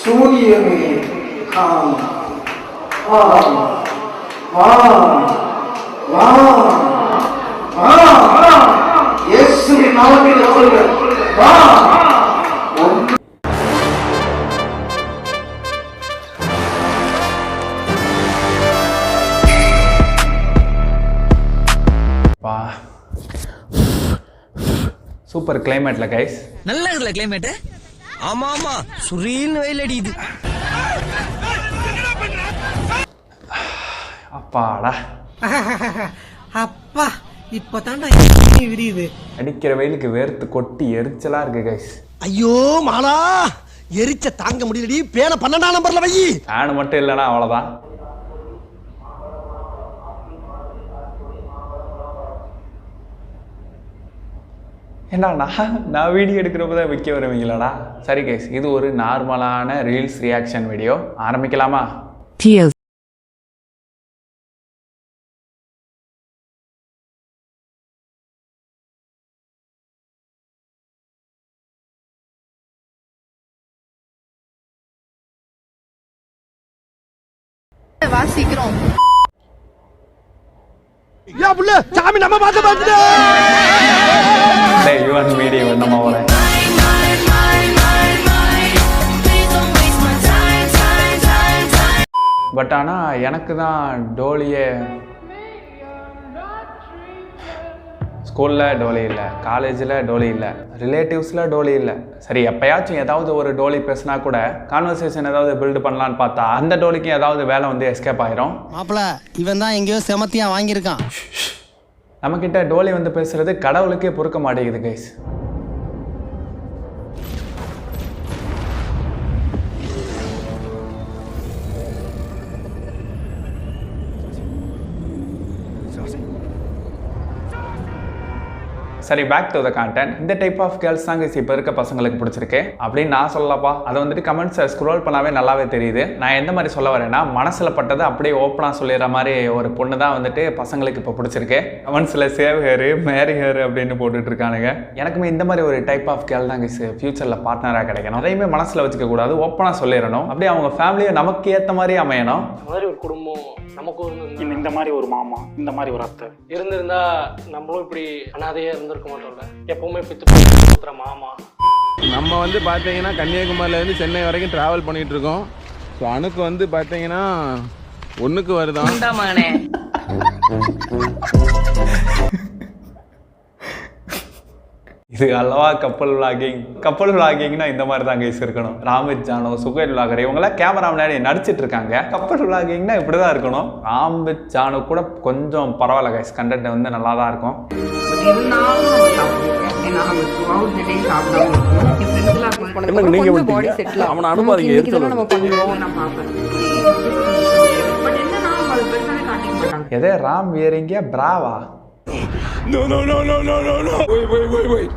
சூரியமே com வா வா வா வா இயேசுவின் நாமத்தில் சொல்லுங்கள் வா. வா சூப்பர் கிளைமேட்ல கைஸ். நல்லா இருக்குல்ல கிளைமேட்? ஆமா ஆமா, சுரீல் வெயில் அடிக்குது. அப்பாடா அப்பா இப்பதான்டா விரியுது. அடிக்கிற வெயிலுக்கு வேர்த்து கொட்டி எரிச்சலா இருக்கு கைஸ். ஐயோ மாலா, எரிச்ச தாங்க முடியலடி. பேன 12ஆம் நம்பர்ல வை. ஃபேன் மட்டும் இல்லைனா அவ்வளோதான். என்னடா நான் வீடியோ எடுக்கிறப்ப தான் விற்க வருவீங்களாடா? சரி கைஸ், இது ஒரு நார்மலான ரீல்ஸ் ரியாக்ஷன் வீடியோ. ஆரம்பிக்கலாமா? வாசிக்கிறோம். யா புள்ள, சாமி நம்ம பாத்து டேய் யுவன் வீடியோ என்னமா வர. பட் ஆனால் எனக்கு தான் டோலியே ஸ்கூலில் டோலி இல்லை, காலேஜில் டோலி இல்லை, ரிலேட்டிவ்ஸில் டோலி இல்லை. சரி, எப்போயாச்சும் ஏதாவது ஒரு டோலி பேசினா கூட கான்வர்சேஷன் ஏதாவது பில்டு பண்ணலான்னு பார்த்தா அந்த டோலிக்கு ஏதாவது வேலை வந்து எஸ்கேப் ஆயிரும். மாப்பிள்ள, இவன் தான் எங்கேயோ செமத்தியா வாங்கியிருக்கான். நம்மக்கிட்ட டோலி வந்து பேசுறது கடவுளுக்கே பொறுக்க மாட்டேங்குது கைஸ். சரி, பேக் டு த கான்டென்ட். இந்த டைப் ஆஃப் கேர்ள்ஸ் தாங்க இப்போ இருக்க பசங்களுக்கு பிடிச்சிருக்கு அப்படின்னு நான் சொல்லலப்பா. அதை வந்துட்டு கமெண்ட்ஸை ஸ்க்ரோல் பண்ணாவே நல்லாவே தெரியுது. நான் எந்த மாதிரி சொல்ல வரேன்னா, மனசில் பட்டதை அப்படியே ஓப்பனாக சொல்லிடுற மாதிரி ஒரு பொண்ணு தான் வந்துட்டு பசங்களுக்கு இப்போ பிடிச்சிருக்கு. கமெண்ட்ஸில் சேவ் ஹேரு, மேரி ஹேரு அப்படின்னு போட்டுட்டு இருக்கானுங்க. எனக்குமே இந்த மாதிரி ஒரு டைப் ஆஃப் கேர்ள் தாங்க ஃபியூச்சரில் பார்ட்னராக கிடைக்கணும். அதையுமே மனசில் வச்சுக்க கூடாது, ஓப்பனாக சொல்லிடணும். அப்படியே அவங்க ஃபேமிலியை நமக்கு ஏற்ற மாதிரி அமையணும். இந்த மாதிரி ஒரு குடும்பம் நமக்கும் இருந்து, இந்த மாதிரி ஒரு மாமா, இந்த மாதிரி ஒரு அத்தை இருந்திருந்தா நம்மளும் இப்படி அனாதையா இருந்திருக்க மாட்டோம்ல. எப்பவுமே பித்து மாமா. நம்ம வந்து பார்த்தீங்கன்னா கன்னியாகுமரியிலேருந்து சென்னை வரைக்கும் ட்ராவல் பண்ணிகிட்டு இருக்கோம். ஸோ அணுக்கு வந்து பார்த்தீங்கன்னா ஒன்றுக்கு வருதான். இது அல்லவா கப்பல் விளாகிங். கப்பல் விளாகிங்னா இந்த மாதிரி தான் கைஸ் இருக்கணும். ராம்வித் ஜானோ, சுகர் விளாகர் இவங்களாம் கேமரா முன்னாடி நடிச்சிட்டு இருக்காங்க. கப்பல் விளாகிங்னா இப்படி தான் இருக்கணும். ராம்வித் ஜானோ கூட கொஞ்சம் பரவாயில்ல கைஸ், கண்டென்ட் வந்து நல்லா தான் இருக்கும். அவனை அனுப்பாதீங்க. எதே Ram வேறீங்க Brava? No no no no no no no. Wait.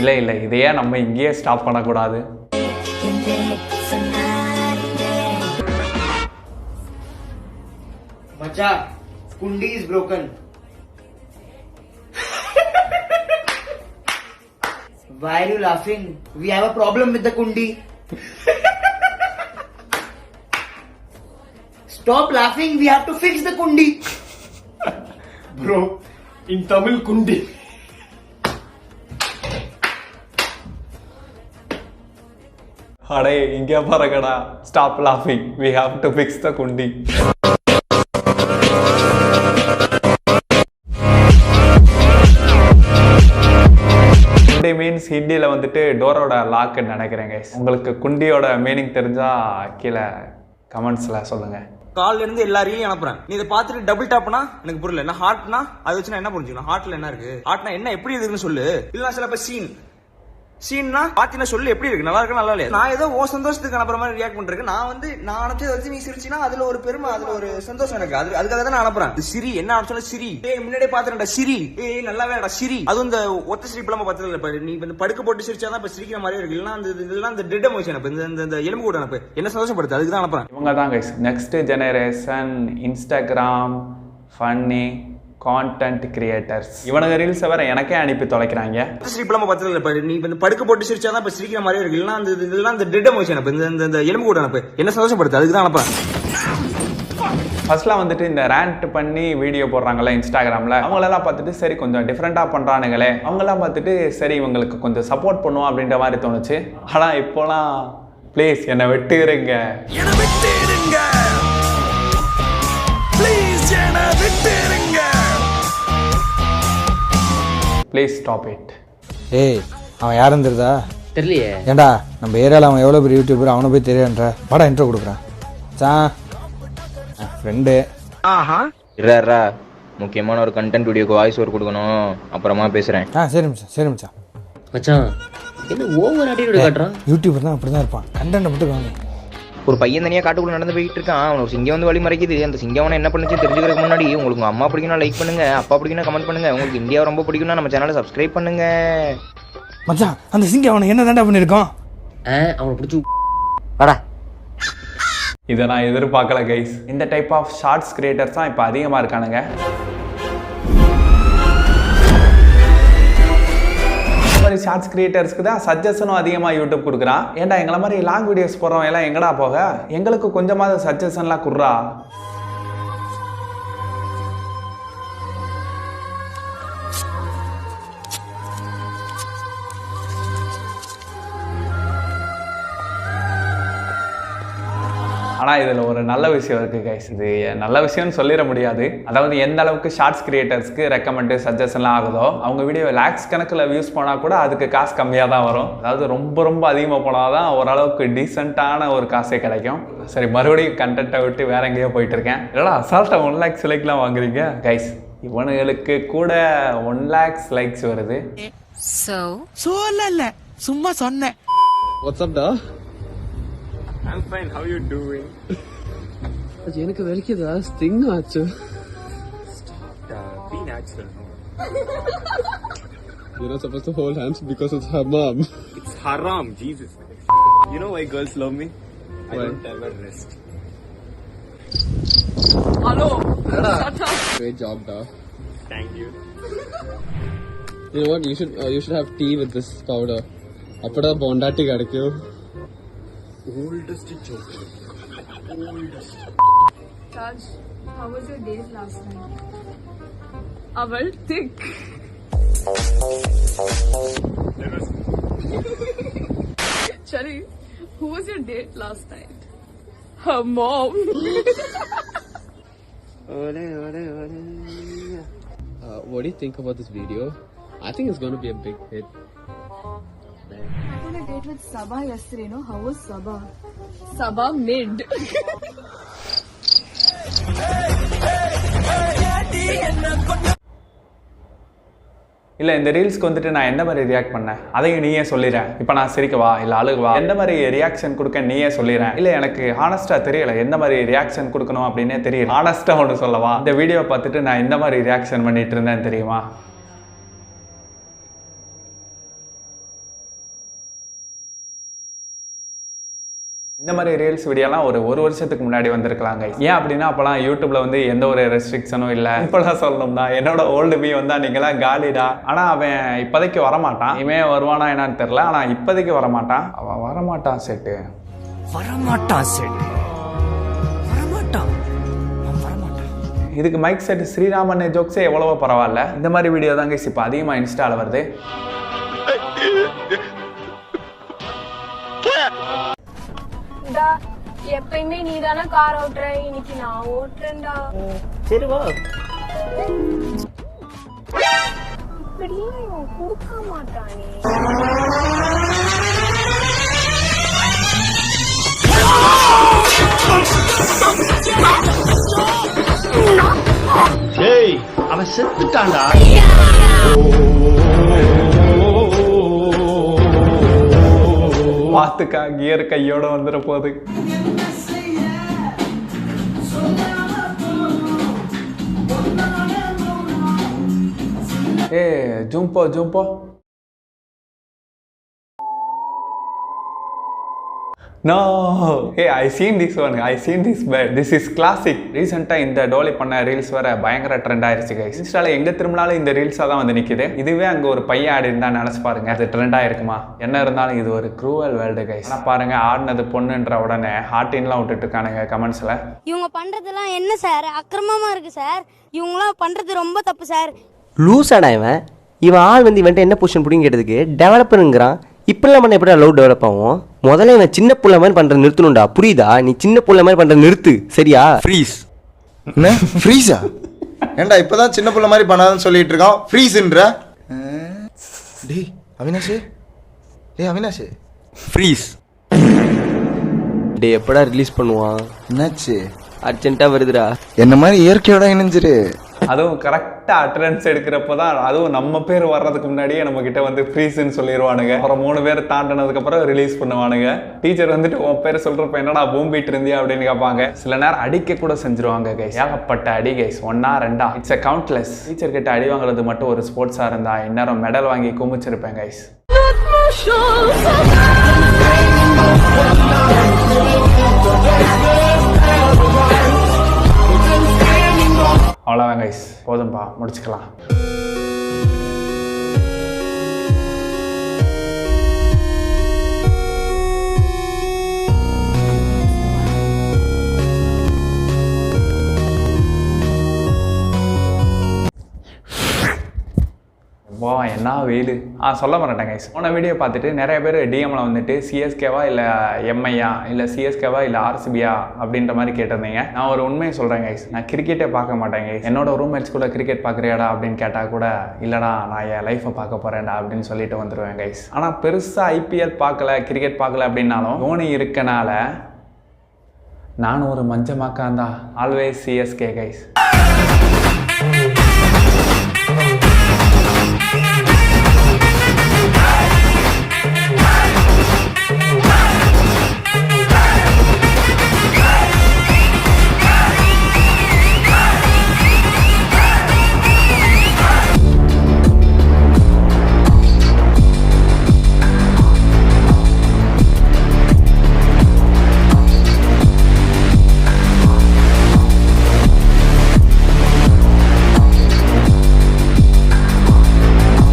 இல்லை இதையே நம்ம இங்கேயே ஸ்டாப் பண்ணக்கூடாது. மச்சா, குண்டி is broken. Why are you laughing? We have a problem with the kundi. Stop laughing, we have to fix the kundi. Bro, in Tamil kundi. அடே இங்கே பாருங்கடா. ஸ்டாப் லாஃபிங், we have to fix the kundi. Kundi means ஹிந்தியில் வந்துட்டு டோரோட லாக்குன்னு நினைக்கிறேங்க. உங்களுக்கு குண்டியோட meaning தெரிஞ்சா கீழே கமெண்ட்ஸில் சொல்லுங்கள். கால்ல இருந்து எல்லா ரீலையும் அனுப்புறேன். நீ இதை பார்த்துட்டு டபுள் டாப்னா எனக்கு புரியல. என்ன ஹார்ட்னா அதை வச்சு நான் என்ன புரிஞ்சுக்கணும்? ஹார்ட்ல என்ன இருக்கு? ஹார்ட்னா என்ன, எப்படி இருக்குன்னு சொல்லு. இல்ல சிலப்ப சீன்னா பாத்தீங்கன்னா சொல்லு எப்படி இருக்கு, நல்லா இருக்கு நல்லா இல்லையா? நான் ஏதோ ஓ சந்தோஷத்துக்கு அனுப்புற மாதிரி ரியாக்ட் பண்றேன். நான் அனுப்பிச்சதை வச்சு நீ சிரிச்சினா அதுல ஒரு பெருமை, அதுல ஒரு சந்தோஷம் எனக்கு. அதுக்காக தான் நான் அனுப்புறேன். சிரி என்ன அனுப்பிச்சா சிரி. முன்னாடியே பாத்துறேன்டா சிரி. நல்லாவேடா சிரி. அதுவும் இந்த ஒத்த சிரிப்பு பார்த்தது இல்ல. நீ வந்து படுக்க போட்டு சிரிச்சாதான் இப்ப சிரிக்கிற மாதிரி இருக்கு. இல்லன்னா இதெல்லாம் இந்த டெட் எமோஷன் அனுப்பு, இந்த எலும்பு கூட அனுப்பு. என்ன சந்தோஷப்படுது, அதுக்கு தான் அனுப்புறேன். இவங்க தான் guys next generation Instagram funny content creators. இவனுங்க ரீல்ஸை வேற எனக்கே அனுப்பி தொலைக்கிறாங்க. சிரிப்பலாம பார்த்தது இல்லை. நீ வந்து படுக்க போட்டு சிரிச்சாதான் இப்போ சிரிக்கிற மாதிரியே இருக்கு. இல்லைன்னா அந்த இதெல்லாம் இந்த டெட் எமோஷன் அனுப்பு, இந்த எலும்பு கூட அனுப்பு, என்ன சந்தோஷப்படுத்து, அதுக்கு தான் அனுப்புறேன். ஃபர்ஸ்ட்லாம் வந்துட்டு இந்த ரேண்ட் பண்ணி வீடியோ போடுறாங்கல்ல இன்ஸ்டாகிராமில், அவங்களெல்லாம் பார்த்துட்டு சரி கொஞ்சம் டிஃப்ரெண்ட்டாக பண்ணுறானுங்களே, அவங்களாம் பார்த்துட்டு சரி இவங்களுக்கு கொஞ்சம் சப்போர்ட் பண்ணுவோம் அப்படின்ற மாதிரி தோணுச்சு. ஆனால் இப்போலாம் ப்ளீஸ் என்னை விட்டுருங்க, ப்ளீஸ் ஸ்டாப் இட். ஏய் அவன் யாருன்னு தெரியுதா? தெரியலையே. ஏண்டா நம்ம ஏரியாவில் அவன் எவ்வளோ பெரிய யூடியூபர், அவனை போய் தெரியான்ற வாடா இன்ட்ரோ கொடுக்குறான். ஃப்ரெண்டு இருறா, முக்கியமான ஒரு கண்டென்ட் வீடியோக்கு வாய்ஸ் ஓவர் கொடுக்கணும், அப்புறமா பேசுறேன். சரி மச்சான், சரி மச்சான். மச்சான் என்ன ஓவர் ஆட்டிட்யூட் காட்டுறான்? யூடியூபர் தான் அப்படி தான் இருப்பான், கண்டென்ட் மட்டும் வாங்க. ஒரு பையன் தனியாக காட்டுக்குள்ள நடந்து போயிட்டு இருக்கான், அவன் ஒரு சிங்கம் வந்து வழி மறைக்குது. அந்த சிங்கம் அவனை என்ன பண்ணுச்சு தெரிஞ்சுக்கிறதுக்கு முன்னாடி உங்களுக்கு அம்மா பிடிக்கும்னா லைக் பண்ணுங்க, அப்பா பிடிக்கும்னா கமெண்ட் பண்ணுங்க, உங்களுக்கு இந்தியா ரொம்ப பிடிக்கும்னா நம்ம சேனலை சப்ஸ்கிரைப் பண்ணுங்க. மச்சான் அந்த சிங்கம் அவனை என்ன தாண்டா பண்ணியிருக்கான்? அவனை பிடிச்சி வாடா. இதை நான் எதிர்பார்க்கல கைஸ். இந்த டைப் ஆஃப் ஷார்ட்ஸ் கிரியேட்டர்ஸ் தான் இப்போ அதிகமாக இருக்கானுங்க. இந்த மாதிரி ஷார்ட்ஸ் கிரியேட்டர்ஸ்க்கு தான் சஜஷனும் அதிகமாக யூடியூப் கொடுக்குறான். ஏன்டா எங்களை மாதிரி லாங் வீடியோஸ் போடுறவங்க எல்லாம் எங்கடா போக, எங்களுக்கு கொஞ்சமாவது சஜஷன்லாம் கொடுறா. ஆனால் இதில் ஒரு நல்ல விஷயம் இருக்குது கைஸ். இது நல்ல விஷயம்னு சொல்லிட முடியாது. அதாவது எந்த அளவுக்கு ஷார்ட்ஸ் கிரியேட்டர்ஸ்க்கு ரெக்கமெண்டு சஜஷன்லாம் ஆகுதோ, அவங்க வீடியோ லேக்ஸ் கணக்கில் வியூஸ் போனால் கூட அதுக்கு காசு கம்மியாக தான் வரும். அதாவது ரொம்ப ரொம்ப அதிகமாக போனால் தான் ஓரளவுக்கு டீசெண்டான ஒரு காசே கிடைக்கும். சரி, மறுபடியும் கண்டென்ட்டை விட்டு வேற எங்கேயோ போயிட்டு இருக்கேன். இல்லைடா அசால்ட்டாக 1 lakhs லைக்லாம் வாங்குறீங்க கைஸ். இவனுங்களுக்கு கூட 1 lakhs லைக்ஸ் வருது. சொல்லல சும்மா சொன்னேன். What's up, da? I'm fine. How you doing? எனக்கு வலிக்குதா? ஸ்டிங் ஆச்சு. Be natural. You're not supposed to hold hands because it's haram. It's haram, Jesus. You know why girls love me? I don't ever rest. Hello. Great job, da. Thank you. You know what? You should have tea with this powder. Appada bondati kadikku. Oldest joke. Oldest. Raj, how was your date last night? Aval thick. Chari, who was your date last night? Her mom. What do you think about this video? I think it's going to be a big hit. I had a date with Sabah yesterday, no? How was Sabah? Sabah mid. இல்லை இந்த ரீல்ஸ்க்கு வந்துட்டு நான் எந்த மாதிரி react பண்ணேன் அதையும் நீயே சொல்லிடுறேன். இப்போ நான் சிரிக்கவா இல்லை அழுகவா, எந்த மாதிரி ரியாக்ஷன் கொடுக்க நீயே சொல்லிடுறேன். இல்லை எனக்கு ஹானஸ்ட்டாக தெரியல எந்த மாதிரி ரியாக்ஷன் கொடுக்கணும் அப்படின்னே தெரியல. ஹானஸ்ட்டாக ஒன்று சொல்லவா, இந்த வீடியோ பார்த்துட்டு நான் எந்த மாதிரி ரியாக்ஷன் பண்ணிட்டு இருந்தேன் தெரியுமா? இந்த மாதிரி ரீல்ஸ் வீடியோலாம் ஒரு வருஷத்துக்கு முன்னாடி வந்திருக்கலாங்க. ஏன் அப்படின்னா அப்போலாம் யூடியூப்ல வந்து எந்த ஒரு ரெஸ்ட்ரிக்ஷனும் இல்லை. இப்போலாம் சொல்லணும்னா என்னோட ஓல்டு பி வந்தா நீங்களாம் காலிடா. ஆனால் அவன் இப்போதைக்கு வரமாட்டான். இவன் வருவானா என்னன்னு தெரியல. ஆனால் இப்போதைக்கு வரமாட்டான். அவன் வரமாட்டான் செட்டு இதுக்கு மைக் செட் ஸ்ரீராமன் ஜோக்ஸே எவ்வளவோ பரவாயில்ல. இந்த மாதிரி வீடியோ தாங்க இப்போ அதிகமாக இன்ஸ்டாவில் வருது. எப்பயுமே நீ தானே கார் ஓட்டுற, இன்னைக்கு நான் ஓட்டுறேன்டா. சரி வா. அப்படியே கொடுக்க மாட்டானே. ஏய் அவன் செத்துட்டான்டா. பார்த்துக்கா கியர் கையோட வந்துட போகுது. ஏ ஜூம்போ no hey I seen this one, I seen this but this is classic. ரீசெண்டாக இந்த டோலி பண்ண ரீல்ஸ் வேற பயங்கர ட்ரெண்ட் ஆயிருச்சு கைஸ். இன்ஸ்டால எங்கே திரும்பினாலும் இந்த ரீல்ஸாக தான் வந்து நிற்குது. இதுவே அங்கே ஒரு பையன் ஆடி இருந்தால் நினச்சி பாருங்க, அது ட்ரெண்ட் ஆயிருக்குமா? என்ன இருந்தாலும் இது ஒரு க்ரூவல் வேர்ல்டு கைஸ். ஆனால் பாருங்க, ஆடினது பொண்ணுன்ற உடனே ஹார்டின்லாம் விட்டுட்டு இருக்கானுங்க கமெண்ட்ஸில். இவங்க பண்ணுறதுலாம் என்ன சார் அக்கிரமமாக இருக்குது சார், இவங்களாம் பண்ணுறது ரொம்ப தப்பு சார். லூஸாடா இவன் ஆள் வந்து இவன்ட்டு என்ன பொசிஷன் பிடிங்க கேட்டதுக்கு டெவலப்பருங்கிறான். இப்படிலாம் பண்ண எப்படி லவ் டெவலப் ஆகும்? முதல்ல இவன் சின்ன புள்ள மாதிரி பண்ணுறது நிறுத்தணும்டா, புரியுதா? நீ சின்ன புள்ள மாதிரி பண்ணுறது நிறுத்து, சரியா? ஃப்ரீஸ் என்ன ஃப்ரீஸா? ஏண்டா இப்போதான் சின்ன புள்ள மாதிரி பண்ணாதுன்னு சொல்லிட்டு இருக்கான், ஃப்ரீஸ்ன்ற. டேய் அவினாஷ் ஃப்ரீஸ். டே எப்படா ரிலீஸ் பண்ணுவான்? என்னாச்சு? அர்ஜென்ட்டாக வருதுடா. என்ன மாதிரி இயற்கையோட இணைஞ்சிரு. அதுவும் கரெக்டாக அட்டண்டன்ஸ் எடுக்கிறப்போ தான், அதுவும் நம்ம பேர் வர்றதுக்கு முன்னாடியே நம்ம கிட்ட வந்து ஃப்ரீஸ்ன்னு சொல்லிடுவானுங்க. அப்புறம் 3 பேர் தாண்டினதுக்கப்புறம் ரிலீஸ் பண்ணுவானுங்க. டீச்சர் வந்துட்டு உன் பேர் சொல்கிறப்ப என்னடா பூம்பிட்டு இருந்தியா அப்படின்னு கேட்பாங்க. சில நேரம் அடிக்க கூட செஞ்சிருவாங்க கைஸ். ஏகப்பட்ட அடி guys, 1 or 2. It's a countless. Teacher கிட்ட அடி வாங்குறது மட்டும் ஒரு ஸ்போர்ட்ஸாக இருந்தா இந்நேரம் மெடல் வாங்கி குமிச்சிருப்பேன் கைஸ். அவ்வளோதான் கைஸ், போதும்பா, முடிச்சுக்கலாம். வா என்ன வெயில். சொல்ல மாட்டேன் கைஸ். போன வீடியோ பார்த்துட்டு நிறைய பேர் டிஎம்ல வந்துட்டு சிஎஸ்கேவா இல்லை எம்ஐயா இல்லை சிஎஸ்கேவா இல்லை ஆர்சிபியா அப்படின்ற மாதிரி கேட்டிருந்தீங்க. நான் ஒரு உண்மையை சொல்கிறேன் கைஸ், நான் கிரிக்கெட்டே பார்க்க மாட்டேன் கைஸ். என்னோட ரூம்மேட்ஸ் கூட கிரிக்கெட் பார்க்குறியாடா அப்படின்னு கேட்டால் கூட இல்லைடா நான் என் லைஃப்பை பார்க்க போகிறேன்டா அப்படின்னு சொல்லிட்டு வந்துடுவேன் கைஸ். ஆனால் பெருசாக ஐபிஎல் பார்க்கல, கிரிக்கெட் பார்க்கல அப்படின்னாலும் தோனி இருக்கனால நானும் ஒரு மஞ்சமாக்காந்தான். Always CSK guys.